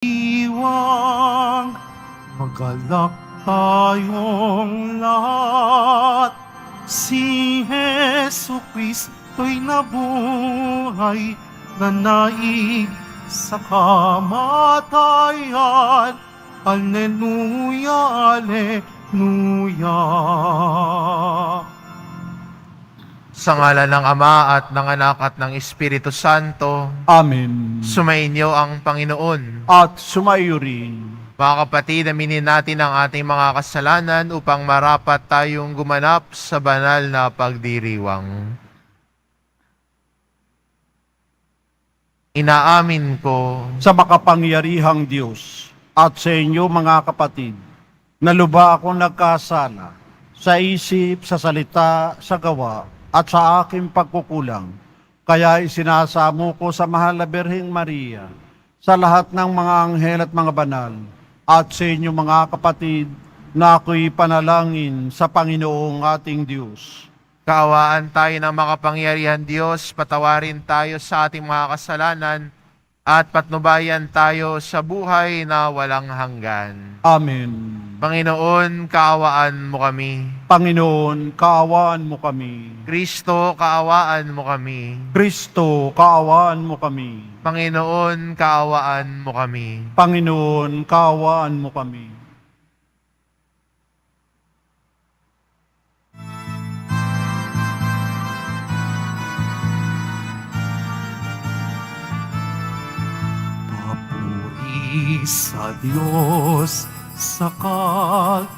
iwang, magalak tayong lahat. Si Hesu Kristo'y nabuhay, nanaig sa kamatayan. Alleluia, alleluia. Sa ngalan ng Ama at ng Anak at ng Espiritu Santo, Amen. sumainyo ang Panginoon. At sumayo rin. Mga kapatid, aminin natin ang ating mga kasalanan upang marapat tayong gumanap sa banal na pagdiriwang. Inaamin ko Sa makapangyarihang Diyos at sa inyo mga kapatid, na luba akong nagkasala sa isip, sa salita, sa gawa, at sa aking pagkukulang. Kaya isinasamo ko sa mahal na Birheng Maria, sa lahat ng mga anghel at mga banal, at sa inyo mga kapatid, na ako'y panalangin sa Panginoong ating Diyos. kaawaan tayo ng makapangyarihan Diyos, patawarin tayo sa ating mga kasalanan, at patnubayan tayo sa buhay na walang hanggan. Amen. Panginoon, kaawaan mo kami. Panginoon, kaawaan mo kami. Kristo, kaawaan mo kami. Kristo, kaawaan mo kami. Panginoon, kaawaan mo kami. Panginoon, kaawaan mo kami. Papuri sa Diyos sa kaitaasan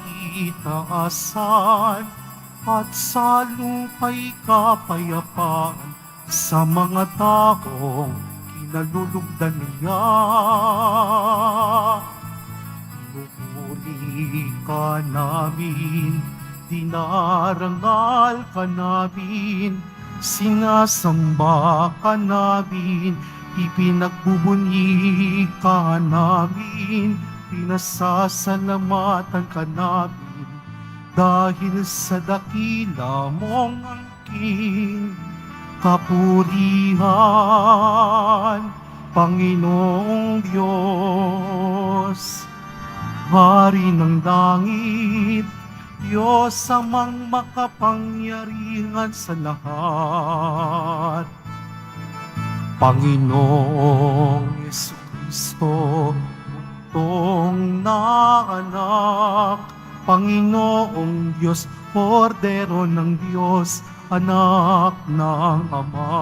at sa lupa'y kapayapaan sa mga taong kinalulugdan niya. Pinupuri ka namin, dinarangal ka namin, sinasamba ka namin, ipinagbubunyi ka namin, pinasasalamatan ka namin, dahil sa dakila mong angking kapurihan, Panginoong Diyos. Hari ng langit, Diyos amang makapangyarihan sa lahat. Panginoong Jesucristo, butong na anak, Panginoong Diyos, Kordero ng Diyos, anak ng Ama.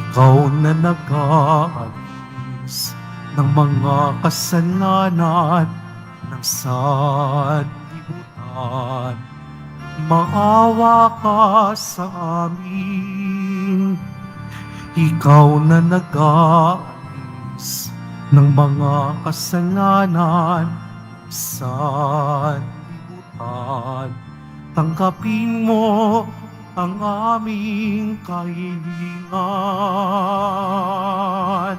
Ikaw na nag-aalis ng mga kasalanan ng sanlibutan, maawa ka sa amin. Ikaw na nag-aalis ng mga kasalanan sa libutan, tanggapin mo ang aming kahilingan.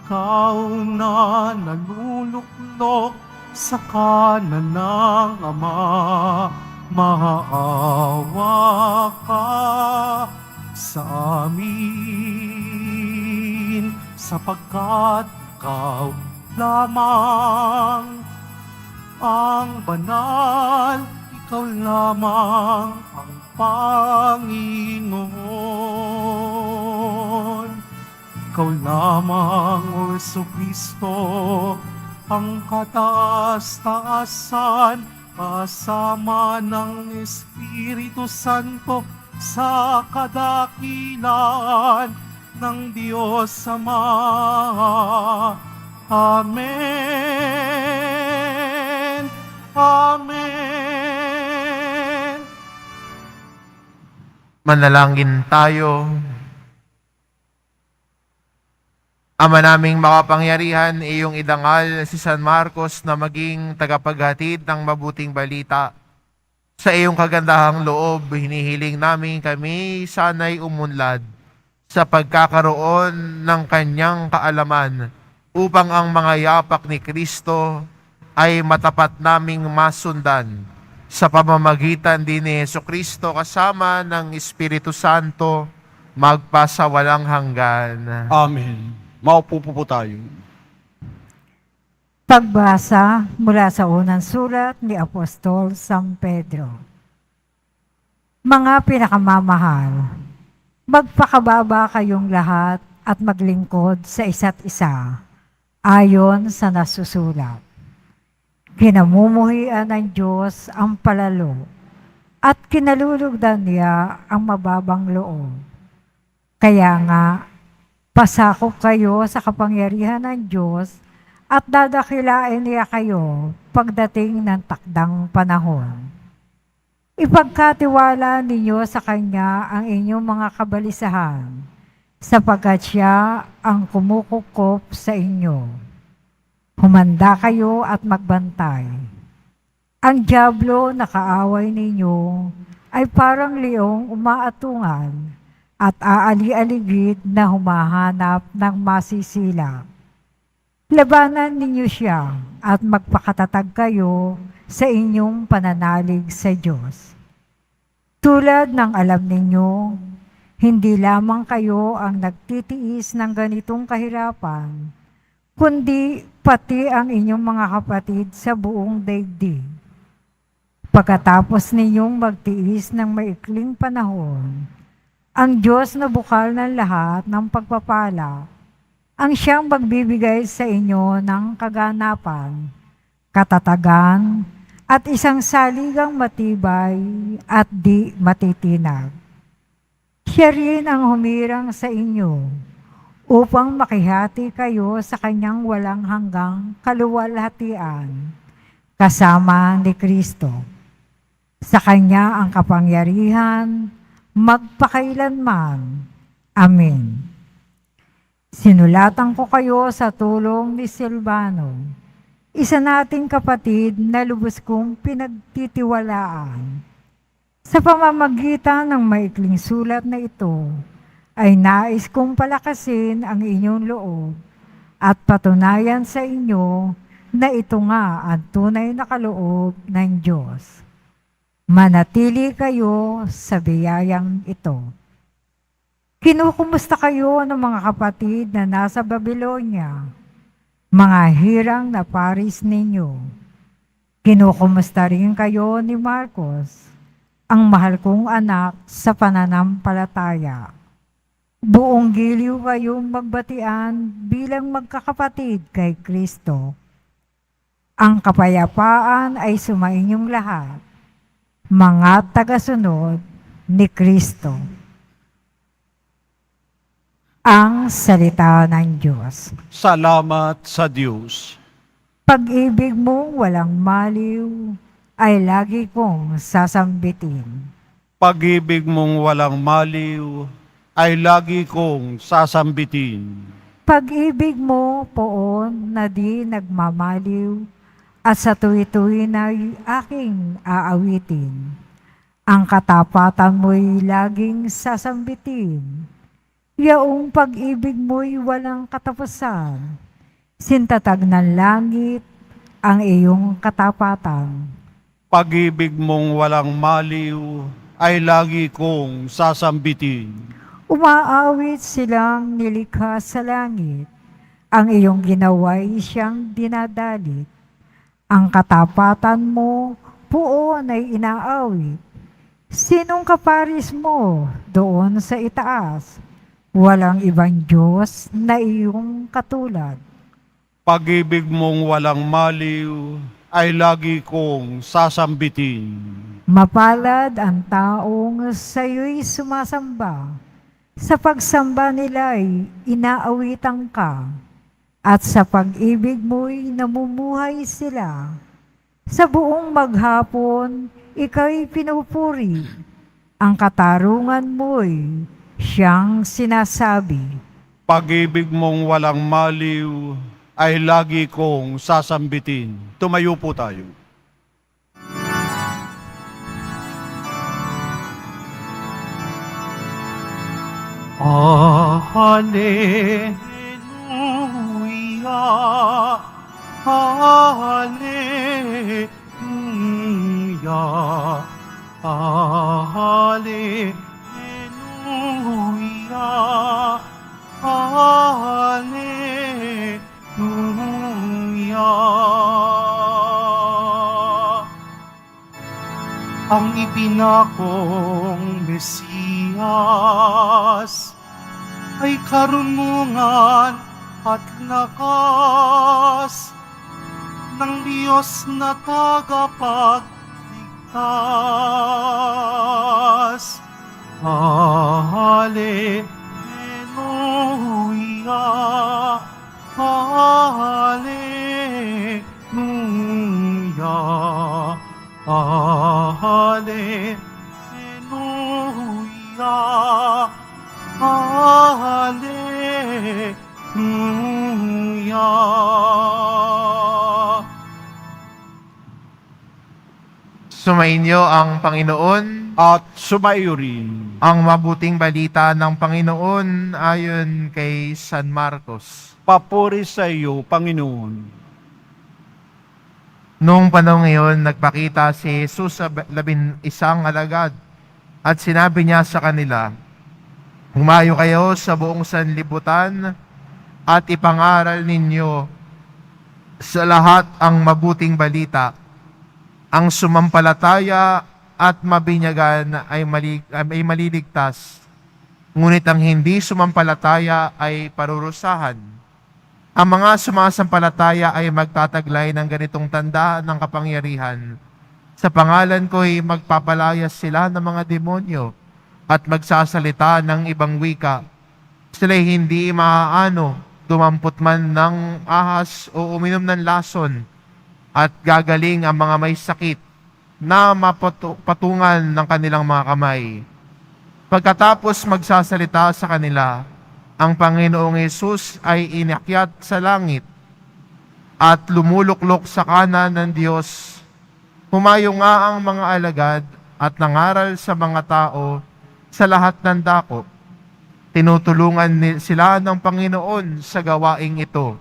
Ikaw na naluluklok sa kanan ng Ama, maawa ka sa amin, sapagkat ikaw lamang ang banal, ikaw lamang ang Panginoon. Ikaw lamang, O Jesucristo, ang kataas-taasan, kasama ng Espiritu Santo sa kadakilaan ng Diyos Ama. Amen. Amen. Manalangin tayo. Ama naming makapangyarihan, iyong idangal si San Marcos na maging tagapaghatid ng mabuting balita. Sa iyong kagandahang loob, hinihiling namin kami sana'y umunlad sa pagkakaroon ng kanyang kaalaman upang ang mga yapak ni Kristo ay matapat naming masundan sa pamamagitan din ni Jesucristo kasama ng Espiritu Santo magpasawalang hanggan. Amen. Maupo po tayo. Pagbasa mula sa unang sulat ni Apostol San Pedro. Mga pinakamamahal, magpakababa kayong lahat at maglingkod sa isa't isa, ayon sa nasusulat. Kinamumuhian ng Diyos ang palalo at kinalulugdan niya ang mababang loob. Kaya nga, pasakop kayo sa kapangyarihan ng Diyos at dadakilain niya kayo pagdating ng takdang panahon. Ipagkatiwala ninyo sa Kanya ang inyong mga kabalisahan, sapagkat Siya ang kumukukop sa inyo. Humanda kayo at magbantay. Ang dyablo na kaaway ninyo ay parang leong umaatungan at aali-aligid na humahanap ng masisila. Labanan ninyo siya at magpakatatag kayo sa inyong pananalig sa Diyos. Tulad ng alam ninyo, hindi lamang kayo ang nagtitiis ng ganitong kahirapan, kundi pati ang inyong mga kapatid sa buong daigdig. Pagkatapos ninyong magtiis ng maikling panahon, ang Diyos na bukal ng lahat ng pagpapala, ang siyang magbibigay sa inyo ng kaganapan, katatagan, at isang saligang matibay at di matitinag. Siya rin ang humirang sa inyo upang makihati kayo sa kanyang walang hanggang kaluwalhatian, kasama ni Kristo. Sa kanya ang kapangyarihan, magpakailanman. Amen. Sinulatan ko kayo sa tulong ni Silvano, isa nating kapatid na lubos kong pinagtitiwalaan. Sa pamamagitan ng maikling sulat na ito, ay nais kong palakasin ang inyong loob at patunayan sa inyo na ito nga ang tunay na kaloob ng Diyos. Manatili kayo sa biyayang ito. Kinukumusta kayo ng mga kapatid na nasa Babylonia, mga hirang na paris ninyo. Kinukumusta rin kayo ni Marcos, ang mahal kong anak sa pananampalataya. Buong giliw kayong magbatian bilang magkakapatid kay Kristo. Ang kapayapaan ay sumainyong lahat, mga tagasunod ni Kristo. Ang salita ng Diyos. Salamat sa Diyos. Pag-ibig mong walang maliw ay lagi kong sasambitin. Pag-ibig mong walang maliw ay lagi kong sasambitin. Pag-ibig mo poon na di nagmamaliw at sa tuwi-tuwi na'y aking aawitin. Ang katapatan mo'y laging sasambitin. Yaong pag-ibig mo'y walang katapusan. Sintatag ng langit ang iyong katapatan. Pag-ibig mong walang maliw ay lagi kong sasambitin. Umaawit silang nilikha sa langit. Ang iyong ginawa'y siyang dinadalit. Ang katapatan mo poon ay inaawit. Sinong kaparis mo doon sa itaas? Walang ibang Diyos na iyong katulad. Pag-ibig mong walang maliw ay lagi kong sasambitin. Mapalad ang taong sa iyo'y sumasamba. Sa pagsamba nila'y inaawitan ka. At sa pag-ibig mo'y namumuhay sila. Sa buong maghapon, ika'y pinupuri. Ang katarungan mo'y siyang sinasabi. Pag-ibig mong walang maliw ay lagi kong sasambitin. Tumayo po tayo. Hallelujah, Hallelujah, Hallelujah. Hallelujah. Ang ipinakong Mesiyas ay karunungan at lakas ng Diyos na tagapagligtas. Hallelujah, hallelujah, hallelujah, hallelujah. Sumainyo ang Panginoon. At sumayo rin. Ang mabuting balita ng Panginoon ayon kay San Marcos. Papuri sa iyo, Panginoon. Noong panahon ngayon, nagpakita si Jesus sa 11 alagad at sinabi niya sa kanila, "Humayo kayo sa buong sanlibutan at ipangaral ninyo sa lahat ang mabuting balita. Ang sumampalataya at mabinyagan ay maliligtas, ngunit ang hindi sumampalataya ay parurusahan. Ang mga sumasampalataya ay magtataglay ng ganitong tanda ng kapangyarihan. Sa pangalan ko'y magpapalayas sila ng mga demonyo at magsasalita ng ibang wika. Sila'y hindi maaano, dumampot man ng ahas o uminom ng lason, at gagaling ang mga may sakit na mapatungan ng kanilang mga kamay. Pagkatapos magsasalita sa kanila, ang Panginoong Hesus ay inakyat sa langit at lumuluklok sa kanan ng Diyos. Humayo nga ang mga alagad at nangaral sa mga tao sa lahat ng dako. Tinutulungan sila ng Panginoon sa gawaing ito.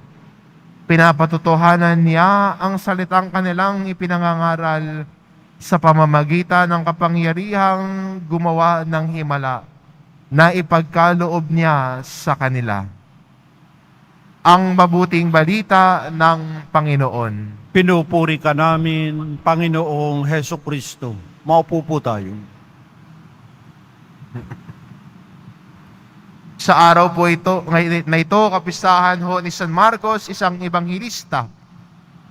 Pinapatutuhanan niya ang salitang kanilang ipinangangaral sa pamamagitan ng kapangyarihang gumawa ng himala na ipagkaloob niya sa kanila." Ang mabuting balita ng Panginoon. Pinupuri ka namin, Panginoong Heso Kristo. Maupo po tayo. Sa araw po ito, na ito, kapistahan ho ni San Marcos, isang ebanghilista.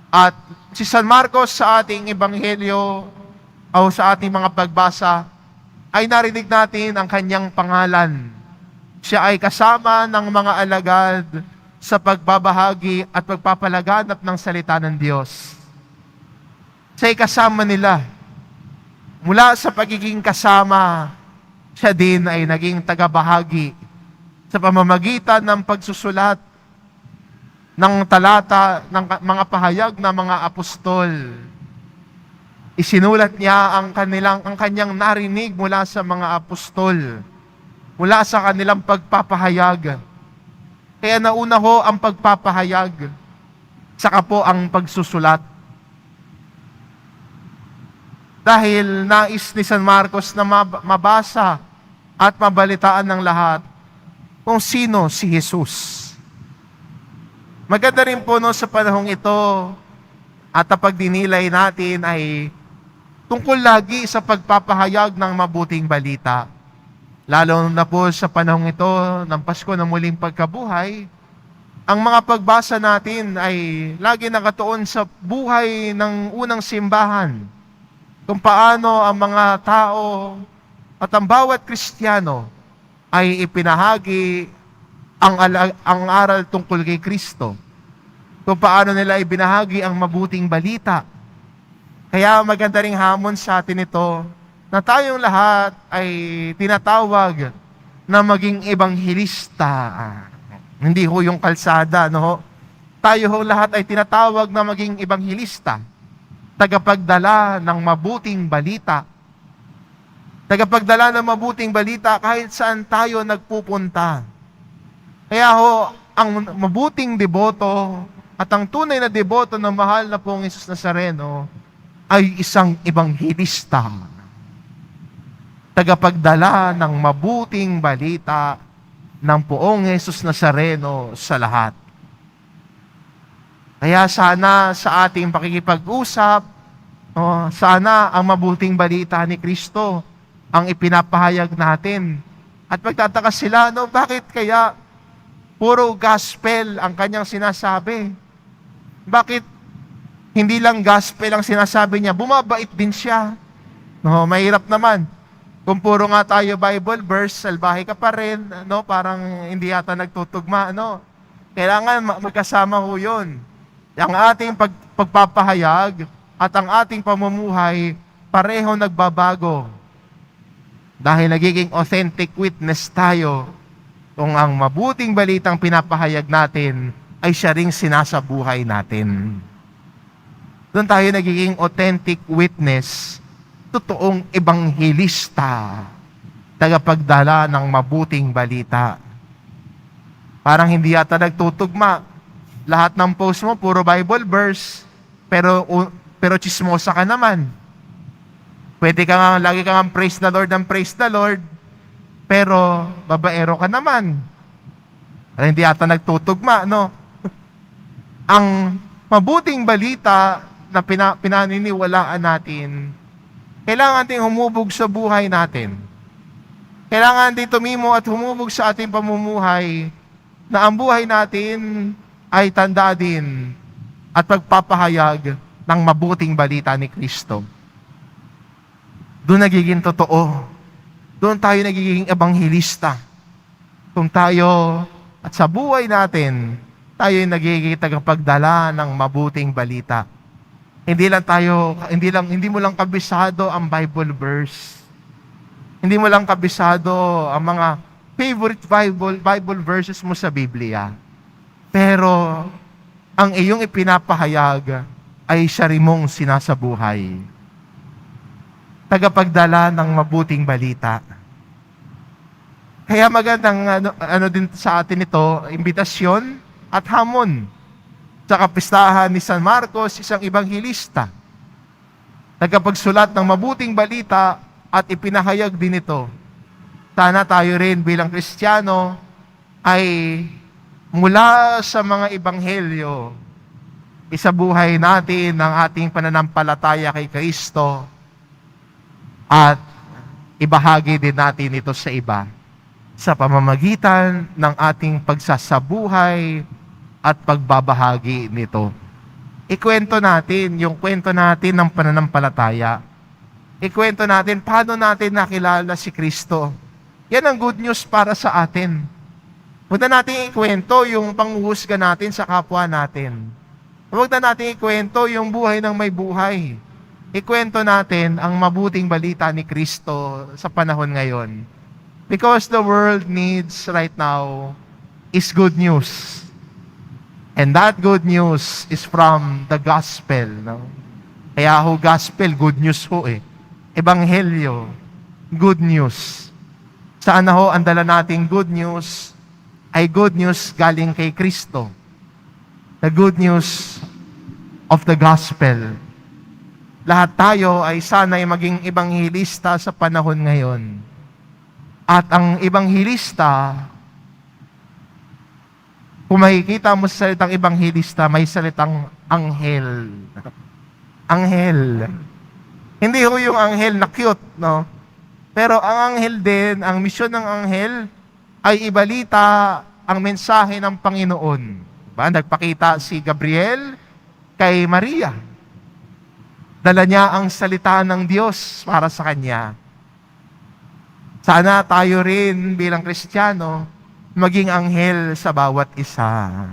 At si San Marcos sa ating ebanghelyo o sa ating mga pagbasa, ay narinig natin ang kanyang pangalan. Siya ay kasama ng mga alagad sa pagbabahagi at pagpapalaganap ng salita ng Diyos. Siya ay kasama nila. Mula sa pagiging kasama, siya din ay naging tagabahagi sa pamamagitan ng pagsusulat ng talata ng mga pahayag ng mga apostol. Isinulat niya ang kanyang narinig mula sa mga apostol, mula sa kanilang pagpapahayag. Kaya nauna ho ang pagpapahayag, saka po ang pagsusulat. Dahil nais ni San Marcos na mabasa at mabalitaan ng lahat kung sino si Jesus. Maganda rin po sa panahong ito at ang pagdinilay natin ay tungkol lagi sa pagpapahayag ng mabuting balita. Lalo na po sa panahong ito ng Pasko na muling pagkabuhay, ang mga pagbasa natin ay lagi nakatuon sa buhay ng unang simbahan. Kung paano ang mga tao at ang bawat Kristiyano ay ipinahagi ang aral tungkol kay Kristo. Kung paano nila ibinahagi ang mabuting balita. Kaya maganda ring hamon sa atin ito na tayong lahat ay tinatawag na maging ebanghilista. Hindi ho yung kalsada, no? Tayo ho lahat ay tinatawag na maging ebanghilista. Tagapagdala ng mabuting balita. Tagapagdala ng mabuting balita kahit saan tayo nagpupunta. Kaya ho, ang mabuting deboto at ang tunay na deboto ng mahal na pong Jesus Nazareno ay isang ebanghilista. Tagapagdala ng mabuting balita ng poong Jesus Nazareno sa lahat. Kaya sana sa ating pakikipag-usap, sana ang mabuting balita ni Kristo ang ipinapahayag natin. At magtataka sila, bakit kaya puro gospel ang kanyang sinasabi? Bakit hindi lang gospel ang sinasabi niya? Bumabait din siya. Mahirap naman. Kung puro nga tayo Bible verse, salbahe ka pa rin, parang hindi yata nagtutugma, Kailangan magkasama ho yun. Ang ating pagpapahayag at ang ating pamumuhay, pareho nagbabago. Dahil nagiging authentic witness tayo kung ang mabuting balitang pinapahayag natin ay siya ring sinasabuhay natin. Doon tayo nagiging authentic witness, totoong ebanghilista, tagapagdala ng mabuting balita. Parang hindi yata nagtutugma. Lahat ng post mo, puro Bible verse, pero chismosa ka naman. Pwede ka nga, lagi ka nga praise the Lord, pero babaero ka naman. Parang hindi yata nagtutugma, Ang mabuting balita na pinaniniwalaan natin, kailangan natin humubog sa buhay natin. Kailangan natin tumimo at humubog sa ating pamumuhay na ang buhay natin ay tanda din at pagpapahayag ng mabuting balita ni Kristo. Doon nagiging totoo. Doon tayo nagiging ebanghilista. Kung tayo at sa buhay natin, tayo yung nagiging tagapagdala ng mabuting balita. Hindi mo lang kabisado ang Bible verse. Hindi mo lang kabisado ang mga favorite Bible verses mo sa Biblia. Pero ang iyong ipinapahayag ay siya rin mong sinasabuhay. Tagapagdala ng mabuting balita. Kaya magandang din sa atin ito, imbitasyon at hamon sa kapistahan ni San Marcos, isang ebanghilista. Nagkapagsulat ng mabuting balita at ipinahayag din ito. Sana tayo rin bilang Kristiyano ay mula sa mga ebanghelyo, isabuhay natin ang ating pananampalataya kay Kristo at ibahagi din natin ito sa iba sa pamamagitan ng ating pagsasabuhay at pagbabahagi nito. Ikwento natin yung kwento natin ng pananampalataya. Ikwento natin paano natin nakilala si Kristo. Yan ang good news para sa atin. Huwag na natin ikwento yung panghuhusga natin sa kapwa natin. Huwag na natin ikwento yung buhay ng may buhay. Ikwento natin ang mabuting balita ni Kristo sa panahon ngayon. Because the world needs right now is good news. And that good news is from the gospel. Kaya gospel, good news Ebanghelyo, good news. Saan ang dala nating good news ay good news galing kay Kristo. The good news of the gospel. Lahat tayo ay sana'y maging ebanghilista sa panahon ngayon. At ang ebanghilista, kung makikita mo sa salitang ebanghilista, may salitang anghel. Anghel. Hindi yung anghel na cute, Pero ang anghel din, ang misyon ng anghel, ay ibalita ang mensahe ng Panginoon. Nagpakita si Gabriel kay Maria. Dala niya ang salita ng Diyos para sa kanya. Sana tayo rin bilang Kristiyano, maging anghel sa bawat isa.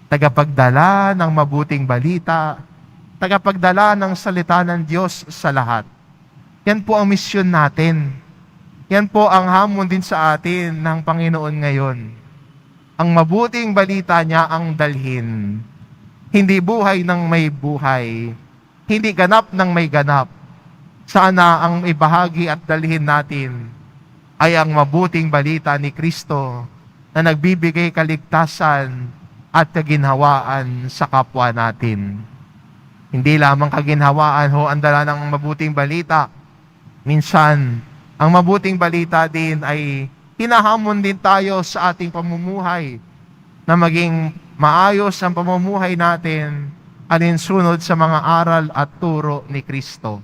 Tagapagdala ng mabuting balita, tagapagdala ng salita ng Diyos sa lahat. Yan po ang misyon natin. Yan po ang hamon din sa atin ng Panginoon ngayon. Ang mabuting balita niya ang dalhin. Hindi buhay ng may buhay. Hindi ganap ng may ganap. Sana ang ibahagi at dalhin natin ay ang mabuting balita ni Kristo na nagbibigay kaligtasan at kaginhawaan sa kapwa natin. Hindi lamang kaginhawaan ang dala ng mabuting balita. Minsan, ang mabuting balita din ay hinahamon din tayo sa ating pamumuhay na maging maayos ang pamumuhay natin alinsunod sa mga aral at turo ni Kristo.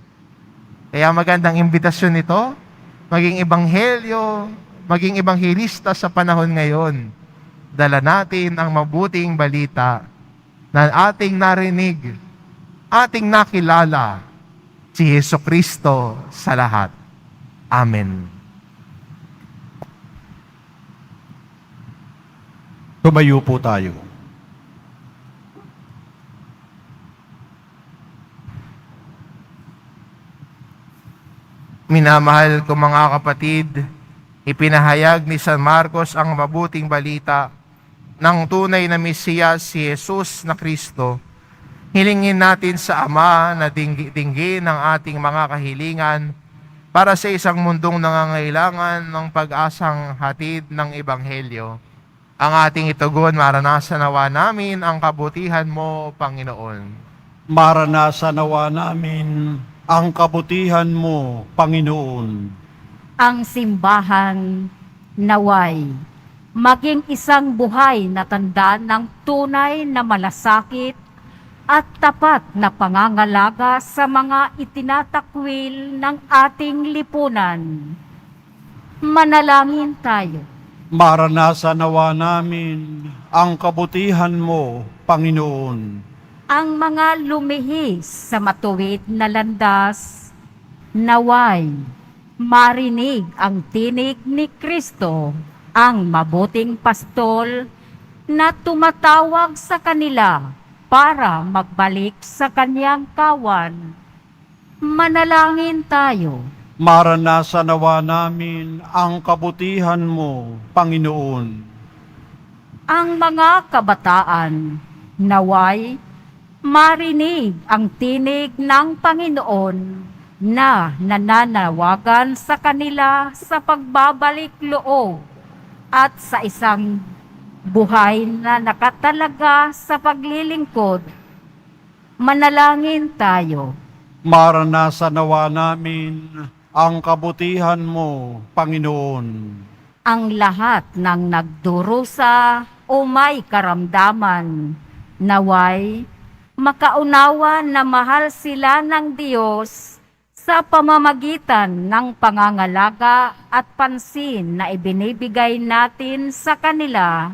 Kaya magandang imbitasyon nito, maging ebanghelyo, maging ebanghelista sa panahon ngayon. Dala natin ang mabuting balita na ating narinig, ating nakilala si Jesucristo sa lahat. Amen. Tumayo po tayo. Minamahal ko mga kapatid, ipinahayag ni San Marcos ang mabuting balita ng tunay na Mesiyas si Jesus na Kristo. Hilingin natin sa Ama na dinggin ang ating mga kahilingan para sa isang mundong nangangailangan ng pag-asang hatid ng Ebanghelyo. Ang ating itugon, maranasan nawa namin ang kabutihan mo, Panginoon. Maranasan nawa namin ang kabutihan mo, Panginoon. Ang simbahan naway maging isang buhay na tanda ng tunay na malasakit at tapat na pangangalaga sa mga itinatakwil ng ating lipunan. Manalangin tayo. Maranasan nawa namin ang kabutihan mo, Panginoon. Ang mga lumihis sa matuwid na landas, naway marinig ang tinig ni Kristo, ang mabuting pastol na tumatawag sa kanila para magbalik sa kanyang kawan. Manalangin tayo. Maranasan nawa namin ang kabutihan mo, Panginoon. Ang mga kabataan, naway marinig ang tinig ng Panginoon na nananawagan sa kanila sa pagbabalik loob at sa isang buhay na nakatalaga sa paglilingkod. Manalangin tayo. Maranasan nawa namin ang kabutihan mo, Panginoon. Ang lahat ng nagdurusa o may karamdaman, naway makaunawa na mahal sila ng Diyos sa pamamagitan ng pangangalaga at pansin na ibinibigay natin sa kanila.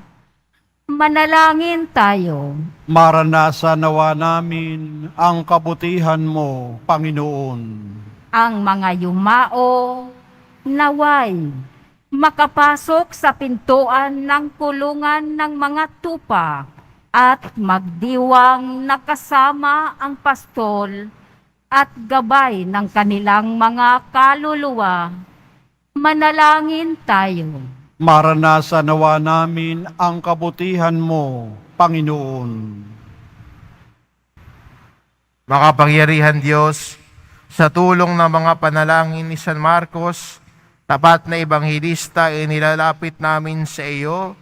Manalangin tayo. Maranasan nawa namin ang kabutihan mo, Panginoon. Ang mga yumao, naway makapasok sa pintuan ng kulungan ng mga tupa at magdiwang nakasama ang pastol at gabay ng kanilang mga kaluluwa. Manalangin tayo. Maranasan nawa namin ang kabutihan mo, Panginoon. Makapangyarihan Diyos, sa tulong ng mga panalangin ni San Marcos, tapat na ebanghelista, inilalapit namin sa iyo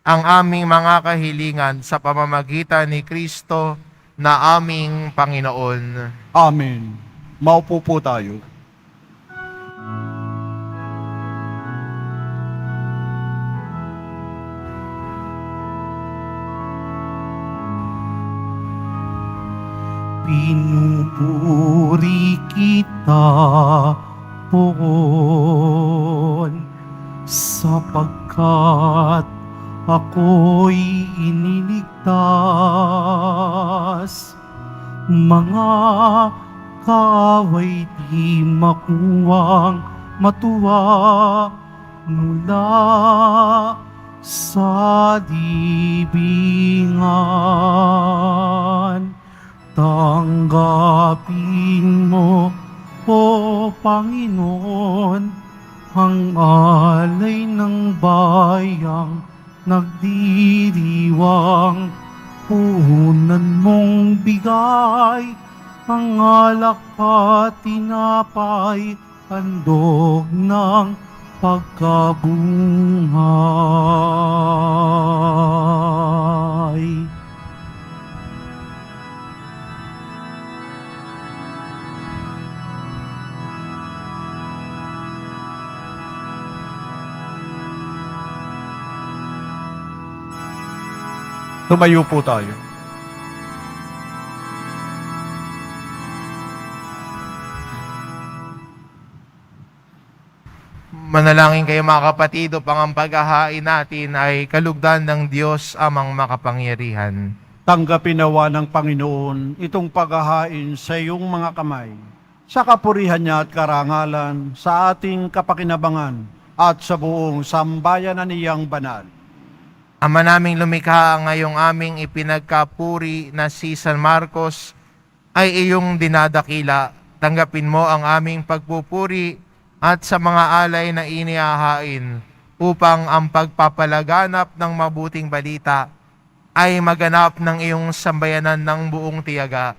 ang aming mga kahilingan sa pamamagitan ni Kristo na aming Panginoon. Amen. Maupo po tayo. Pinupuri kita, Poon, sapagkat ako'y iniligtas. Mga kaaway di makuwang matuwa mula sa libingan. Tanggapin mo, O Panginoon, ang alay ng bayang nagdiriwang. Puhunan mong bigay ang alak at tinapay, handog ng pagkabunghay. Tumayo po tayo. Manalangin kayo mga kapatid upang ang paghahain natin ay kalugdan ng Diyos amang makapangyarihan. Tanggapin nawa ng Panginoon itong paghahain sa iyong mga kamay, sa kapurihan niya at karangalan, sa ating kapakinabangan at sa buong sambayanan niyang banal. Ama naming lumikha, ngayong aming ipinagkapuri na si San Marcos ay iyong dinadakila. Tanggapin mo ang aming pagpupuri at sa mga alay na inihahain upang ang pagpapalaganap ng mabuting balita ay maganap ng iyong sambayanan ng buong tiyaga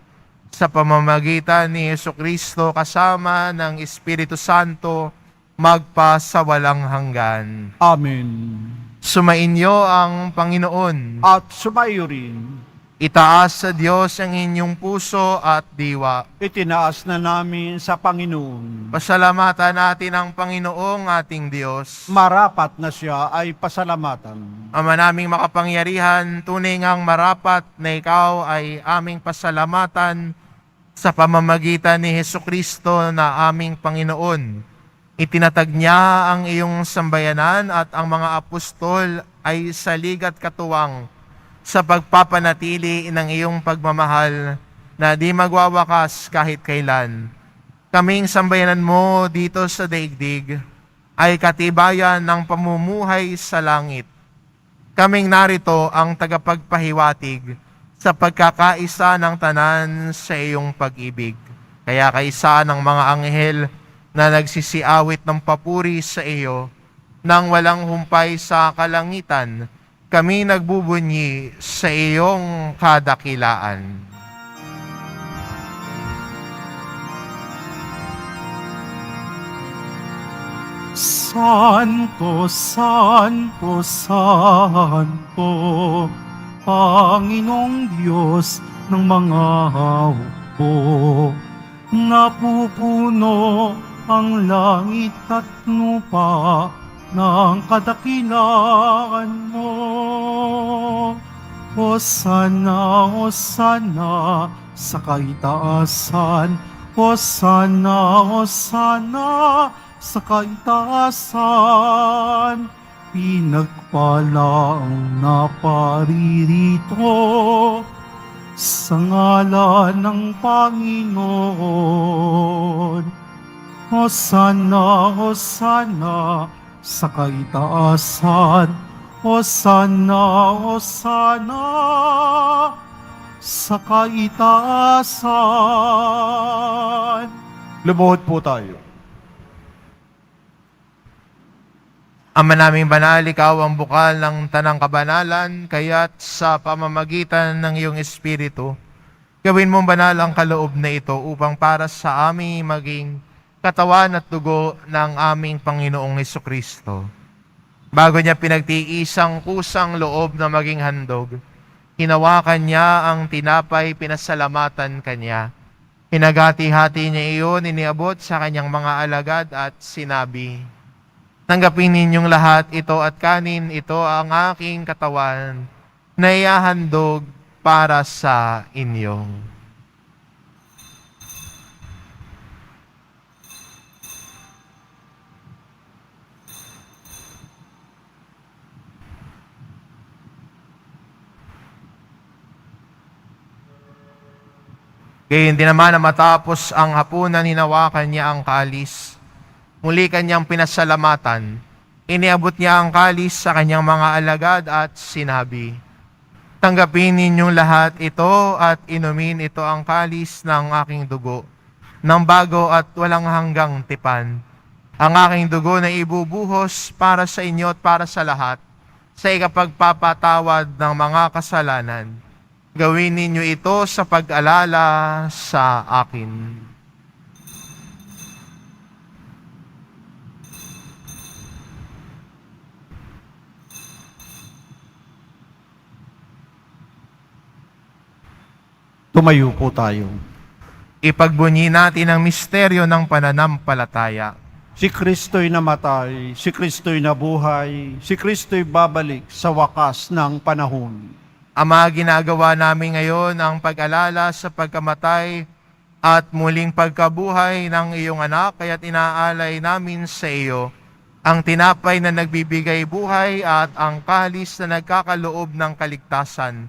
sa pamamagitan ni Jesucristo kasama ng Espiritu Santo magpa sa walang hanggan. Amen. Sumainyo ang Panginoon. At sumayo rin, Itaas sa Diyos ang inyong puso at diwa. itinaas na namin sa Panginoon. Pasalamatan natin ang Panginoong ating Diyos. Marapat na siya ay pasalamatan. Ama naming makapangyarihan, tunay ngang marapat na ikaw ay aming pasalamatan sa pamamagitan ni Jesucristo na aming Panginoon. Itinatag niya ang iyong sambayanan at ang mga apostol ay salig at katuwang sa pagpapanatili ng iyong pagmamahal na di magwawakas kahit kailan. Kaming sambayanan mo dito sa daigdig ay katibayan ng pamumuhay sa langit. Kaming narito ang tagapagpahiwatig sa pagkakaisa ng tanan sa iyong pag-ibig. Kaya kaisa ng mga anghel na nagsisiawit ng papuri sa iyo nang walang humpay sa kalangitan, kami nagbubunyi sa iyong kadakilaan. Santo, Santo, Santo, Panginoong Diyos ng mga hukbo. Napupuno ang langit at lupa ng kadakilaan mo. Hosana, Hosana sa kaitaasan. Hosana, Hosana sa kaitaasan. Pinagpala ang naparirito sa ngalan ng Panginoon. Hosana, Hosana sa kaitaasan. Hosana, Hosana sa kaitaasan. Lumuhod po tayo. Ama naming banal, ikaw ang bukal ng tanang kabanalan, kaya't sa pamamagitan ng iyong Espiritu, gawin mong banal ang kaloob na ito upang para sa amin maging katawan at dugo ng aming Panginoong Hesukristo. Bago niya pinagtiisang kusang loob na maging handog, hinawakan niya ang tinapay, pinasalamatan kanya. Hinagati-hati niya iyon, iniabot sa kanyang mga alagad at sinabi, "Tanggapin ninyong lahat ito at kanin, ito ang aking katawan na ihahandog para sa inyo." Gayon din naman na matapos ang hapunan, hinawakan niya ang kalis. Muli kanyang pinasalamatan. Iniabot niya ang kalis sa kanyang mga alagad at sinabi, "Tanggapin ninyong lahat ito at inumin, ito ang kalis ng aking dugo, ng bago at walang hanggang tipan. Ang aking dugo na ibubuhos para sa inyo at para sa lahat, sa ikapagpapatawad ng mga kasalanan. Gawin ninyo ito sa pag-alala sa akin." Tumayo po tayo. Ipagbunyi natin ang misteryo ng pananampalataya. Si Kristo'y namatay, si Kristo'y nabuhay, si Kristo'y babalik sa wakas ng panahon. Ama, ginagawa namin ngayon ang pag-alala sa pagkamatay at muling pagkabuhay ng iyong anak, kaya't inaalay namin sa iyo ang tinapay na nagbibigay buhay at ang kalis na nagkakaloob ng kaligtasan.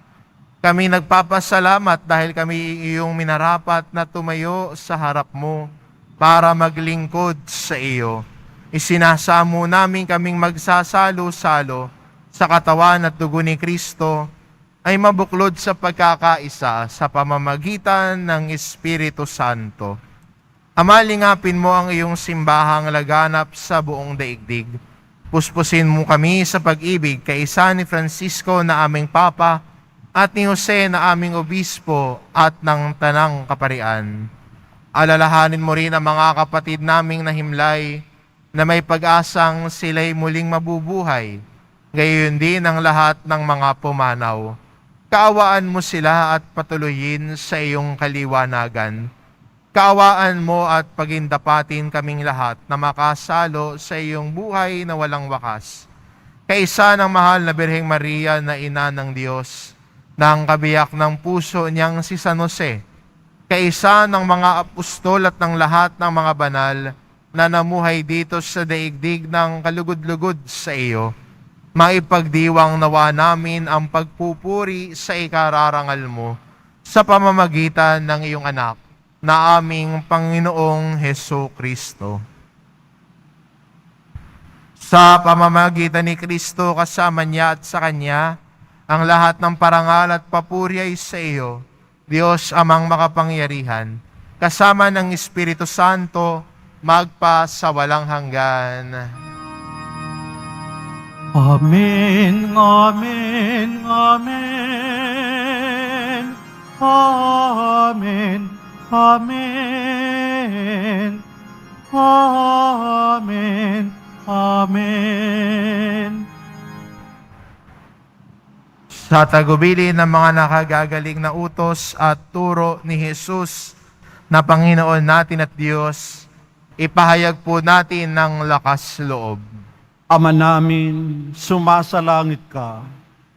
Kami nagpapasalamat dahil kami iyong minarapat na tumayo sa harap mo para maglingkod sa iyo. Isinasamo namin kaming magsasalo-salo sa katawan at dugo ni Kristo ay mabuklod sa pagkakaisa sa pamamagitan ng Espiritu Santo. Ama, lingapin mo ang iyong simbahang laganap sa buong daigdig. Puspusin mo kami sa pag-ibig kay isa ni Francisco na aming Papa at ni Jose na aming Obispo at ng Tanang Kaparian. Alalahanin mo rin ang mga kapatid naming nahimlay na may pag-asang sila'y muling mabubuhay, gayon din ang lahat ng mga pumanaw. Kaawaan mo sila at patuloyin sa iyong kaliwanagan. Kaawaan mo at pagindapatin kaming lahat na makasalo sa iyong buhay na walang wakas. Kaisa ng mahal na Birheng Maria na Ina ng Diyos, na ang kabiyak ng puso niyang si San Jose, kaisa ng mga apostol at ng lahat ng mga banal na namuhay dito sa daigdig ng kalugod-lugod sa iyo, maipagdiwang nawa namin ang pagpupuri sa ikararangal mo sa pamamagitan ng iyong anak na aming Panginoong Heso Kristo. Sa pamamagitan ni Kristo kasama niya at sa Kanya, ang lahat ng parangal at papuri ay sa iyo, Diyos amang makapangyarihan, kasama ng Espiritu Santo, magpa sa walang hanggan. Amen, amen, amen. Amen, amen. Amen, amen. Sa tagubilin ng mga nakagagaling na utos at turo ni Jesus na Panginoon natin at Diyos, ipahayag po natin ng lakas loob. Ama namin, sumasalangit ka,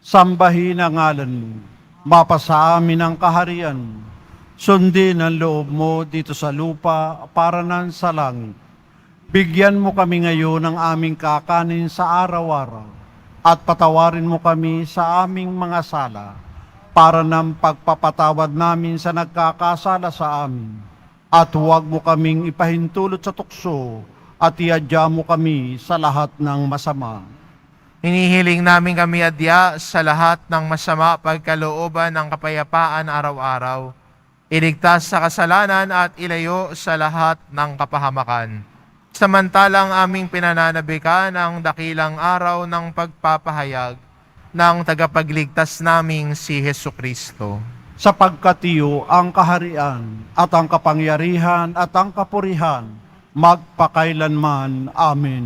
sambahin ang ngalan mo, mapasa amin ang kaharian mo, sundin ang loob mo dito sa lupa para nan sa langit. Bigyan mo kami ngayon ng aming kakanin sa araw-araw, at patawarin mo kami sa aming mga sala, para ng pagpapatawad namin sa nagkakasala sa amin. At huwag mo kaming ipahintulot sa tukso, at iadya mo kami sa lahat ng masama. Hinihiling namin kami adya sa lahat ng masama pagkalooban ng kapayapaan araw-araw. Iligtas sa kasalanan at ilayo sa lahat ng kapahamakan. Samantalang aming pinananabikan ang dakilang araw ng pagpapahayag ng tagapagligtas naming si Hesu Kristo. Sapagkat iyo ang kaharian, at ang kapangyarihan, at ang kapurihan, magpakailanman. Amen.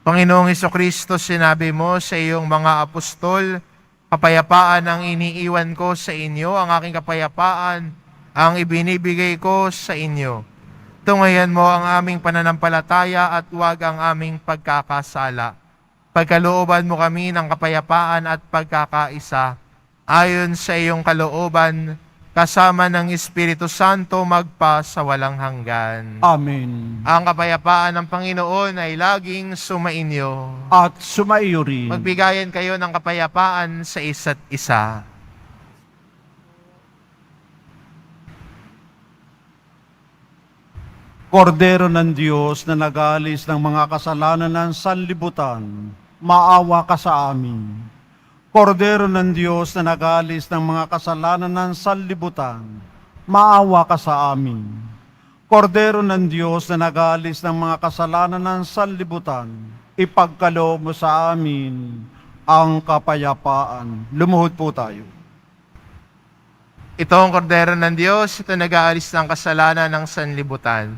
Panginoong Hesukristo, sinabi mo sa iyong mga apostol, kapayapaan ang iniiwan ko sa inyo, ang aking kapayapaan ang ibinibigay ko sa inyo. Tungayan mo ang aming pananampalataya at huwag ang aming pagkakasala. Pagkalooban mo kami ng kapayapaan at pagkakaisa, ayon sa iyong kalooban, kasama ng Espiritu Santo magpa sa walang hanggan. Amen. Ang kapayapaan ng Panginoon ay laging sumainyo. At sumaiyo rin. Magbigayan kayo ng kapayapaan sa isa't isa. Kordero ng Diyos na nag-aalis ng mga kasalanan ng sanlibutan, maawa ka sa amin. Kordero ng Diyos na nag-aalis ng mga kasalanan ng sanlibutan, maawa ka sa amin. Kordero ng Diyos na nag-aalis ng mga kasalanan ng sanlibutan, ipagkaloob mo sa amin ang kapayapaan. Lumuhod po tayo. Ito ang kordero ng Diyos, ito nag-aalis ng kasalanan ng sanlibutan.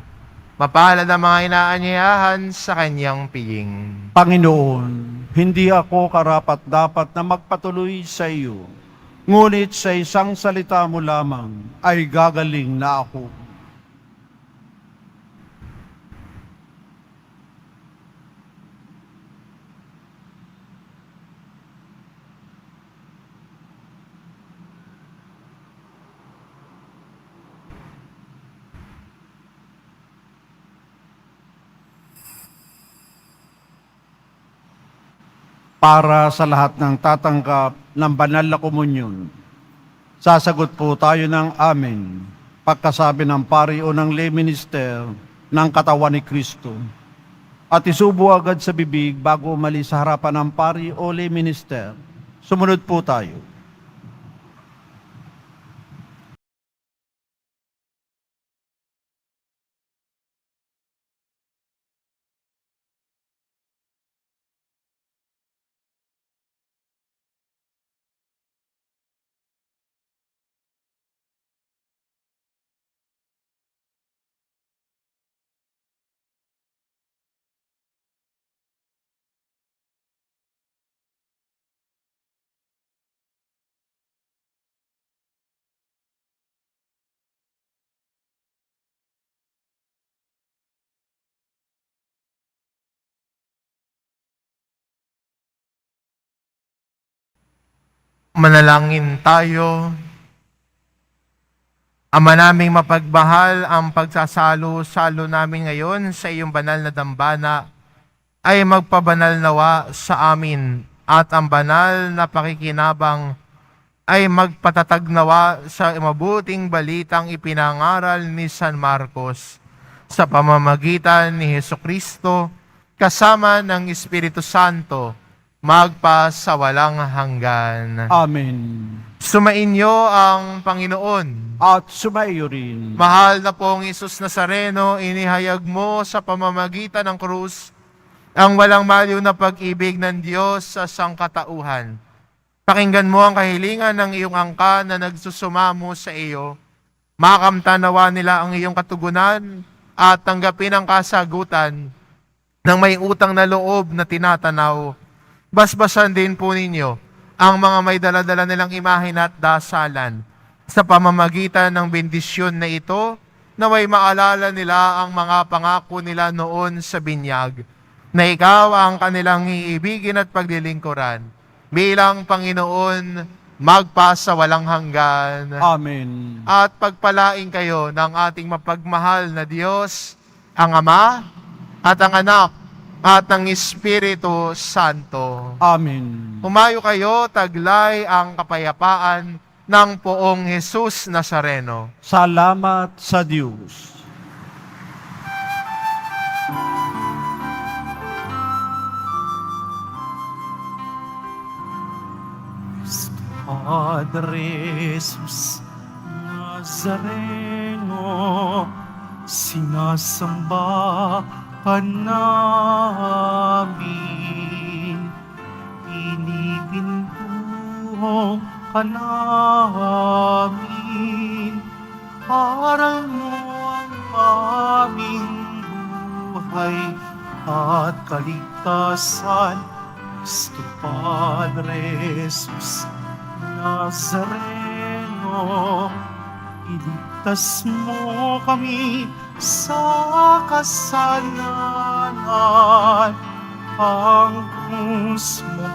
Mapalad ang mga inaanyayahan sa kanyang piling. Panginoon, hindi ako karapat-dapat na magpatuloy sa iyo, ngunit sa isang salita mo lamang ay gagaling na ako. para sa lahat ng tatanggap ng banal na komunyon. Sasagot po tayo ng amen pagkasabi ng pari o ng lay minister ng katawan ni Kristo. At isubo agad sa bibig bago umalis sa harapan ng pari o lay minister. Sumunod po tayo. Manalangin tayo. Ama naming mapagmahal, ang pagsasalo-salo namin ngayon sa iyong banal na dambana ay magpabanal nawa sa amin at ang banal na pakikinabang ay magpatatag nawa sa mabuting balitang ipinangaral ni San Marcos sa pamamagitan ni Hesukristo kasama ng Espiritu Santo magpa sa walang hanggan. Amen. Sumainyo ang Panginoon. At sumaiyo rin. Mahal na pong Isus Nazareno, inihayag mo sa pamamagitan ng krus ang walang maliw na pag-ibig ng Diyos sa sangkatauhan. Pakinggan mo ang kahilingan ng iyong angka na nagsusumamo sa iyo. Makamtanawa nila ang iyong katugunan at tanggapin ang kasagutan ng may utang na loob na tinatanaw. Basbasan din po ninyo ang mga may daladala nilang imahin at dasalan sa pamamagitan ng bendisyon na ito, naway maalala nila ang mga pangako nila noon sa binyag, na ikaw ang kanilang iibigin at paglilingkuran bilang Panginoon magpasa walang hanggan. Amen. At pagpalain kayo ng ating mapagmahal na Diyos, ang Ama at ang Anak at ang Espiritu Santo. Amen. Humayo kayo, taglay ang kapayapaan ng poong Jesus Nazareno. Salamat sa Diyos. Padre Jesus Nazareno, sinasamba ka namin, pinipintuho ka namin, aral mo ang aming buhay at kaligtasan. Cristo Padre Jesus Nazareno, iligtas mo kami sa kasalanan. Ang krus mo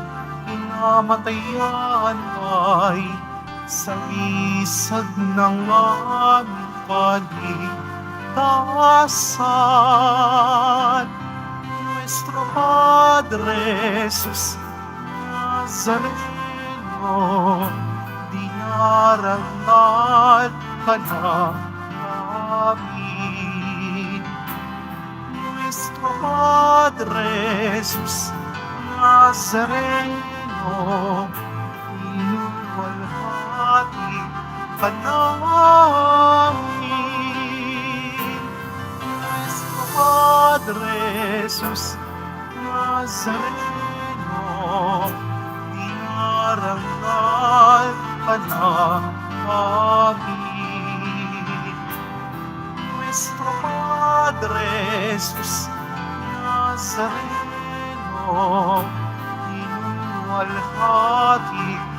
pinamatayan ay sagisag ng aming kaligtasan. Nuestro Padre Jesus Nazareno, dinarangal ka namin. Nuestro Padre Jesus Nazareno, inuwalhati ka namin. Nuestro Padre Jesus Nazareno, dinarangal ka namin. Nuestro Padre Jesus Nazareno, inuwalhati